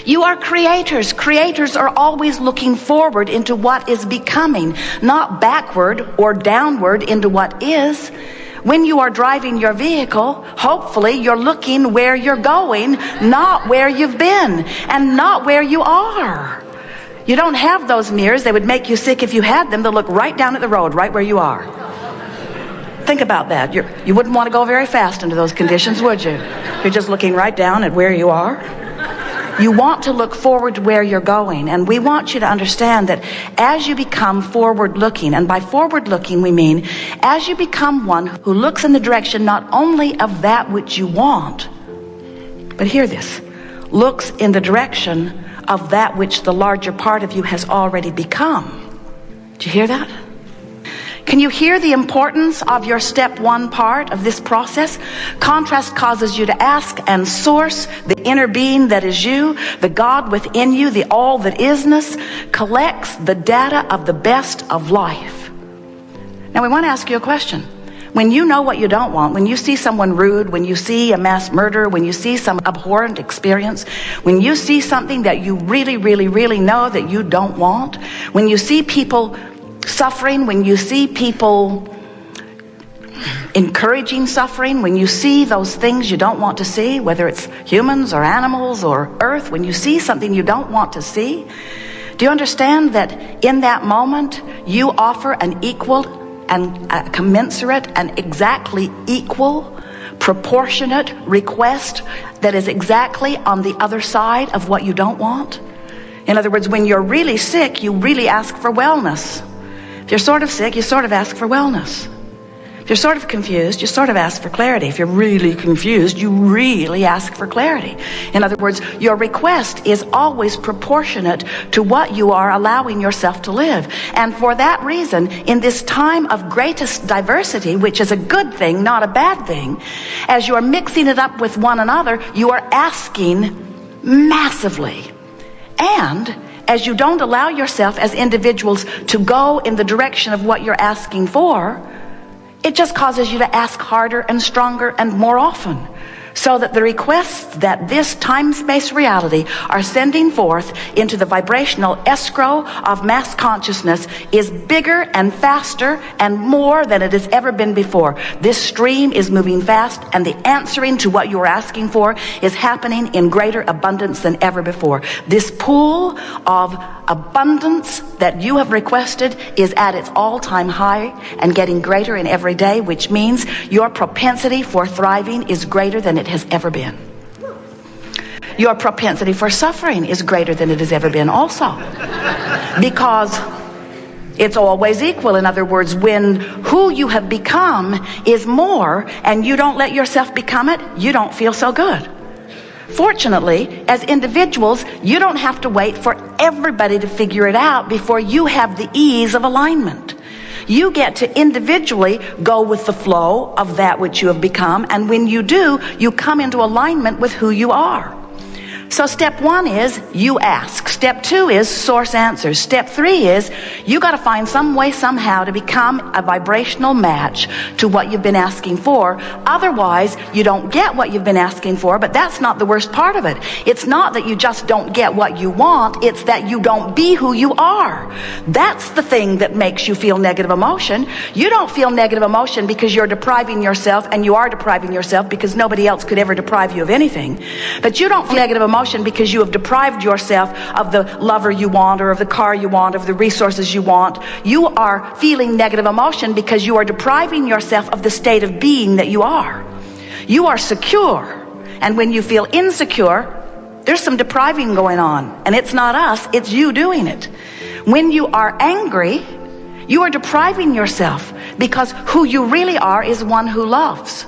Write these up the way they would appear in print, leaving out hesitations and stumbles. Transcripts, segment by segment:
You are creators. Creators are always looking forward into what is becoming, not backward or downward into what is. When you are driving your vehicle, hopefully you're looking where you're going, not where you've been, and not where you are. You don't have those mirrors. They would make you sick if you had them. They'll look right down at the road, right where you are. Think about that. You wouldn't want to go very fast into those conditions, would you? You're just looking right down at where you are. You want to look forward to where you're going, and we want you to understand that as you become forward-looking, and by forward-looking we mean as you become one who looks in the direction not only of that which you want, but hear this, looks in the direction of that which the larger part of you has already become. Do you hear that? Can you hear the importance of your step one part of this process? Contrast causes you to ask and source the inner being that is you, the God within you, the all that isness, collects the data of the best of life. Now we want to ask you a question. When you know what you don't want, when you see someone rude, when you see a mass murder, when you see some abhorrent experience, when you see something that you really, really, really know that you don't want, when you see people suffering, when you see people encouraging suffering, when you see those things you don't want to see, whether it's humans or animals or earth, when you see something you don't want to see, do you understand that in that moment you offer an equal and a commensurate and exactly equal, proportionate request that is exactly on the other side of what you don't want? In other words, when you're really sick, you really ask for wellness. If you're sort of sick, you sort of ask for wellness. If you're sort of confused, you sort of ask for clarity. If you're really confused, you really ask for clarity. In other words, your request is always proportionate to what you are allowing yourself to live. And for that reason, in this time of greatest diversity, which is a good thing, not a bad thing, as you are mixing it up with one another, you are asking massively. And as you don't allow yourself as individuals to go in the direction of what you're asking for, it just causes you to ask harder and stronger and more often. So that the requests that this time-space reality are sending forth into the vibrational escrow of mass consciousness is bigger and faster and more than it has ever been before. This stream is moving fast, and the answering to what you're asking for is happening in greater abundance than ever before. This pool of abundance that you have requested is at its all-time high and getting greater in every day, which means your propensity for thriving is greater than it has ever been. Your propensity for suffering is greater than it has ever been also, because it's always equal. In other words, when who you have become is more and you don't let yourself become it, you don't feel so good. Fortunately, as individuals, you don't have to wait for everybody to figure it out before you have the ease of alignment. You get to individually go with the flow of that which you have become, and when you do, you come into alignment with who you are. So step one is you ask. Step two is source answers. Step three is you got to find some way somehow to become a vibrational match to what you've been asking for. Otherwise, you don't get what you've been asking for, but that's not the worst part of it. It's not that you just don't get what you want. It's that you don't be who you are. That's the thing that makes you feel negative emotion. You don't feel negative emotion because you're depriving yourself, and you are depriving yourself because nobody else could ever deprive you of anything. But you don't feel negative emotion because you have deprived yourself of the lover you want, or of the car you want, of the resources you want. You are feeling negative emotion because you are depriving yourself of the state of being that you are. You are secure, and when you feel insecure, there's some depriving going on, and it's not us, it's you doing it. When you are angry, you are depriving yourself because who you really are is one who loves.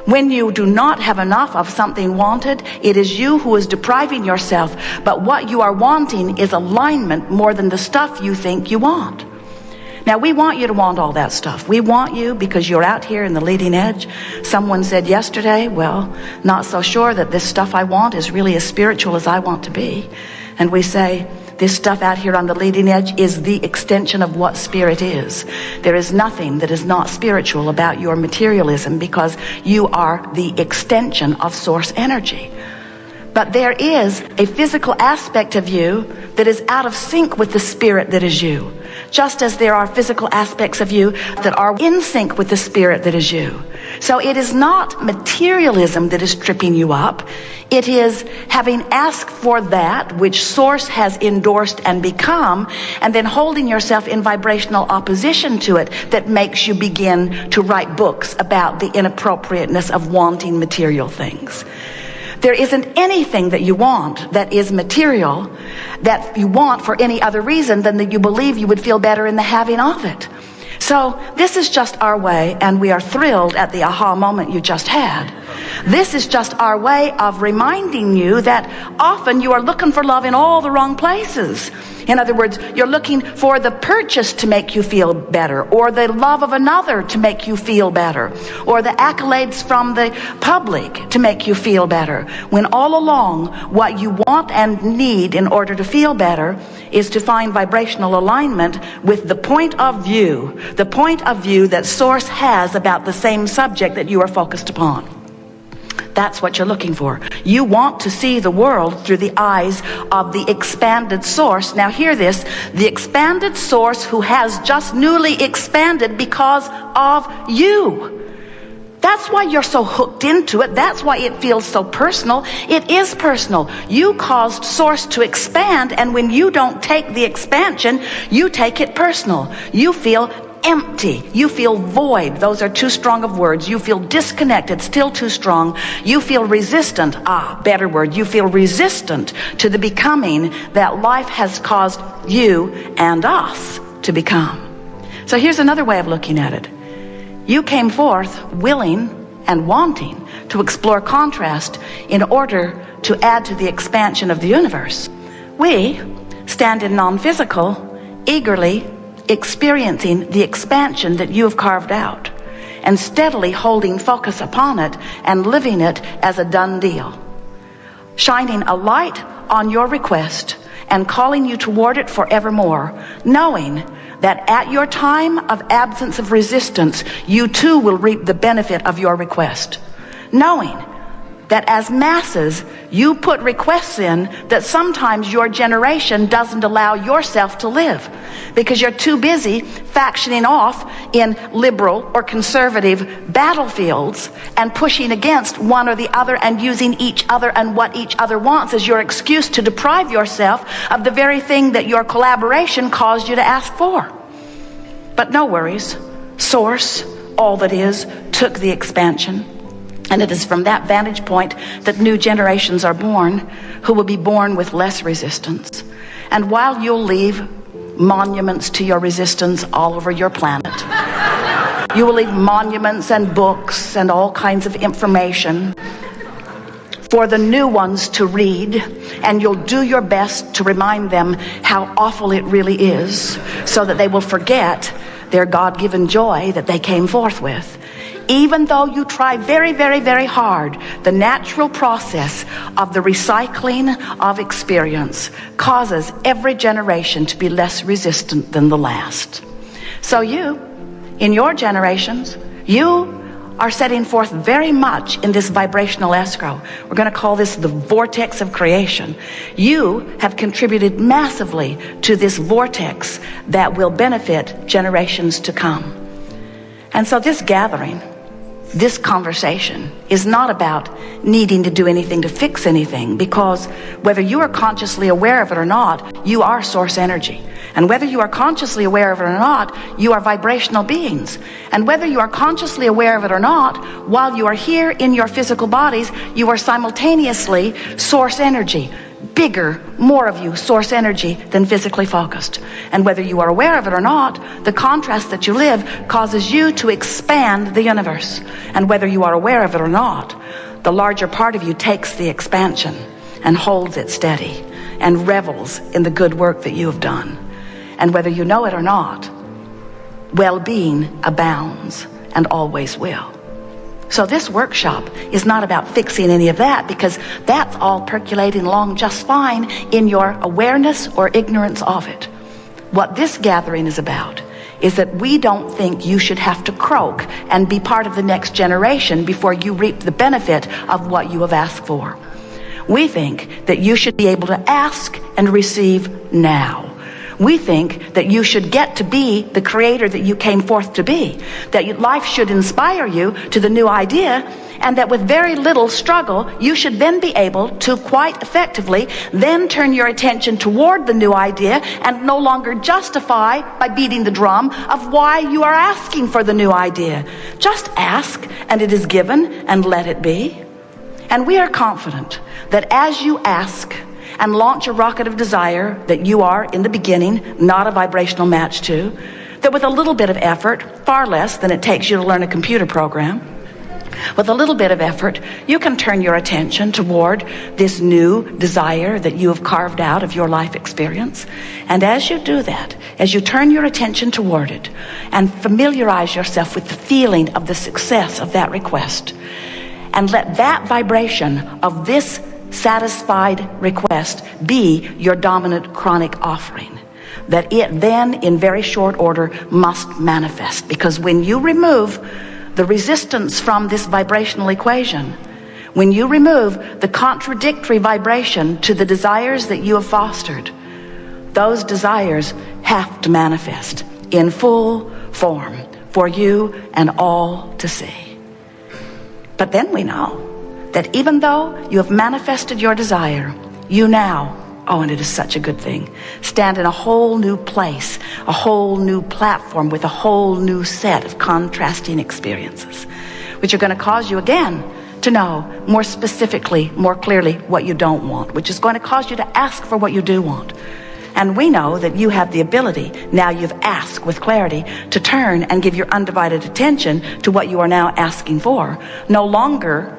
When you do not have enough of something wanted, it is you who is depriving yourself. But what you are wanting is alignment more than the stuff you think you want. Now, we want you to want all that stuff. We want you because you're out here in the leading edge. Someone said yesterday, well, not so sure that this stuff I want is really as spiritual as I want to be. And we say, this stuff out here on the leading edge is the extension of what spirit is. There is nothing that is not spiritual about your materialism, because you are the extension of source energy. But there is a physical aspect of you that is out of sync with the spirit that is you. Just as there are physical aspects of you that are in sync with the spirit that is you. So it is not materialism that is tripping you up. It is having asked for that which Source has endorsed and become, and then holding yourself in vibrational opposition to it that makes you begin to write books about the inappropriateness of wanting material things. There isn't anything that you want that is material that you want for any other reason than that you believe you would feel better in the having of it. So this is just our way, and we are thrilled at the aha moment you just had. This is just our way of reminding you that often you are looking for love in all the wrong places. In other words, you're looking for the purchase to make you feel better, or the love of another to make you feel better, or the accolades from the public to make you feel better, when all along what you want and need in order to feel better is to find vibrational alignment with the point of view that Source has about the same subject that you are focused upon. That's what you're looking for. You want to see the world through the eyes of the expanded Source. Now hear this, the expanded Source who has just newly expanded because of you. That's why you're so hooked into it. That's why it feels so personal. It is personal. You caused Source to expand, and when you don't take the expansion, you take it personal. You feel empty. You feel void. Those are too strong of words. You feel disconnected, still too strong. You feel resistant. Better word. You feel resistant to the becoming that life has caused you and us to become. So here's another way of looking at it. You came forth willing and wanting to explore contrast in order to add to the expansion of the universe. We stand in non-physical, eagerly experiencing the expansion that you have carved out, and steadily holding focus upon it and living it as a done deal, shining a light on your request and calling you toward it forevermore, knowing that at your time of absence of resistance, you too will reap the benefit of your request, knowing that as masses, you put requests in that sometimes your generation doesn't allow yourself to live because you're too busy factioning off in liberal or conservative battlefields and pushing against one or the other and using each other and what each other wants as your excuse to deprive yourself of the very thing that your collaboration caused you to ask for. But no worries. Source, all that is, took the expansion. And it is from that vantage point that new generations are born who will be born with less resistance. And while you'll leave monuments to your resistance all over your planet, you will leave monuments and books and all kinds of information for the new ones to read, and you'll do your best to remind them how awful it really is so that they will forget their God-given joy that they came forth with. Even though you try very, very, very hard, the natural process of the recycling of experience causes every generation to be less resistant than the last. So you, in your generations, you are setting forth very much in this vibrational escrow. We're going to call this the vortex of creation. You have contributed massively to this vortex that will benefit generations to come. And so this gathering, this conversation is not about needing to do anything to fix anything, because whether you are consciously aware of it or not, you are source energy. And whether you are consciously aware of it or not, you are vibrational beings. And whether you are consciously aware of it or not, while you are here in your physical bodies, you are simultaneously source energy. Bigger, more of you, source energy than physically focused. And whether you are aware of it or not, the contrast that you live causes you to expand the universe. And whether you are aware of it or not, the larger part of you takes the expansion and holds it steady and revels in the good work that you have done. And whether you know it or not, well-being abounds and always will. So this workshop is not about fixing any of that, because that's all percolating along just fine in your awareness or ignorance of it. What this gathering is about is that we don't think you should have to croak and be part of the next generation before you reap the benefit of what you have asked for. We think that you should be able to ask and receive now. We think that you should get to be the creator that you came forth to be, that life should inspire you to the new idea, and that with very little struggle, you should then be able to quite effectively then turn your attention toward the new idea and no longer justify by beating the drum of why you are asking for the new idea. Just ask, and it is given, and let it be. And we are confident that as you ask and launch a rocket of desire that you are in the beginning not a vibrational match to, that with a little bit of effort, far less than it takes you to learn a computer program, with a little bit of effort, you can turn your attention toward this new desire that you have carved out of your life experience. And as you do that, as you turn your attention toward it and familiarize yourself with the feeling of the success of that request, and let that vibration of this satisfied request be your dominant chronic offering, that it then in very short order must manifest. Because when you remove the resistance from this vibrational equation, when you remove the contradictory vibration to the desires that you have fostered, those desires have to manifest in full form for you and all to see. But then we know that even though you have manifested your desire, you now, oh, and it is such a good thing, stand in a whole new place, a whole new platform with a whole new set of contrasting experiences, which are going to cause you again to know more specifically, more clearly what you don't want, which is going to cause you to ask for what you do want. And we know that you have the ability, now you've asked with clarity, to turn and give your undivided attention to what you are now asking for, no longer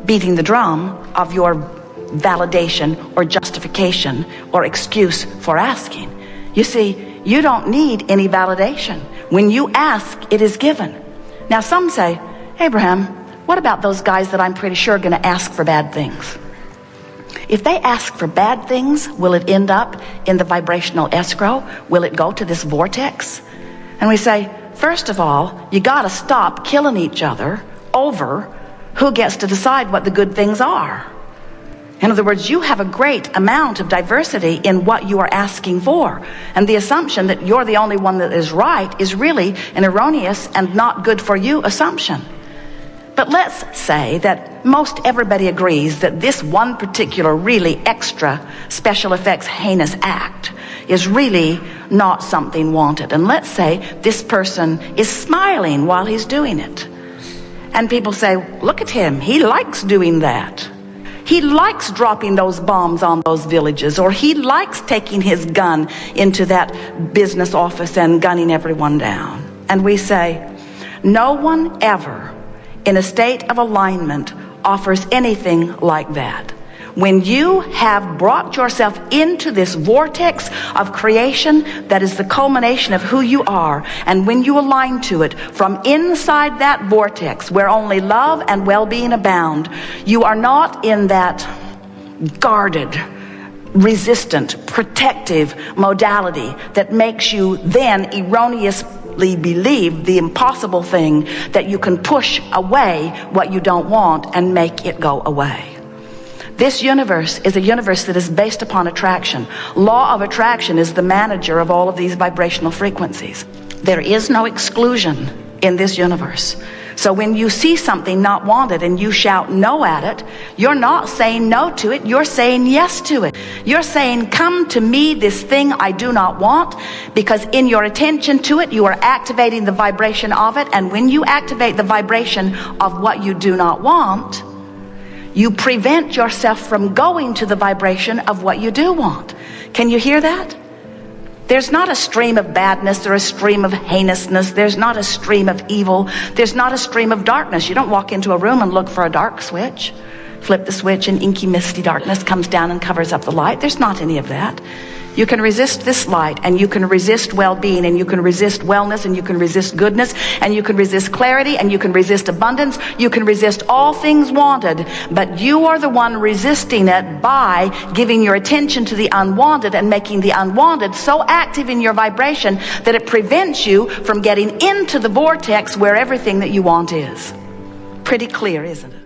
beating the drum of your validation or justification or excuse for asking. You see, you don't need any validation. When you ask, it is given. Now some say, Abraham, what about those guys that I'm pretty sure are going to ask for bad things? If they ask for bad things, will it end up in the vibrational escrow? Will it go to this vortex? And we say, first of all, you got to stop killing each other over who gets to decide what the good things are. In other words, you have a great amount of diversity in what you are asking for. And the assumption that you're the only one that is right is really an erroneous and not good for you assumption. But let's say that most everybody agrees that this one particular really extra special effects heinous act is really not something wanted. And let's say this person is smiling while he's doing it. And people say, look at him, he likes doing that. He likes dropping those bombs on those villages, or he likes taking his gun into that business office and gunning everyone down. And we say, no one ever in a state of alignment offers anything like that. When you have brought yourself into this vortex of creation that is the culmination of who you are, and when you align to it from inside that vortex where only love and well-being abound, you are not in that guarded, resistant, protective modality that makes you then erroneously believe the impossible thing that you can push away what you don't want and make it go away. This universe is a universe that is based upon attraction. Law of attraction is the manager of all of these vibrational frequencies. There is no exclusion in this universe. So when you see something not wanted and you shout no at it, you're not saying no to it, you're saying yes to it. You're saying, come to me, this thing I do not want, because in your attention to it, you are activating the vibration of it. And when you activate the vibration of what you do not want, you prevent yourself from going to the vibration of what you do want. Can you hear that? There's not a stream of badness or a stream of heinousness. There's not a stream of evil. There's not a stream of darkness. You don't walk into a room and look for a dark switch. Flip the switch and inky, misty darkness comes down and covers up the light. There's not any of that. You can resist this light, and you can resist well-being, and you can resist wellness, and you can resist goodness, and you can resist clarity, and you can resist abundance. You can resist all things wanted, but you are the one resisting it by giving your attention to the unwanted and making the unwanted so active in your vibration that it prevents you from getting into the vortex where everything that you want is. Pretty clear, isn't it?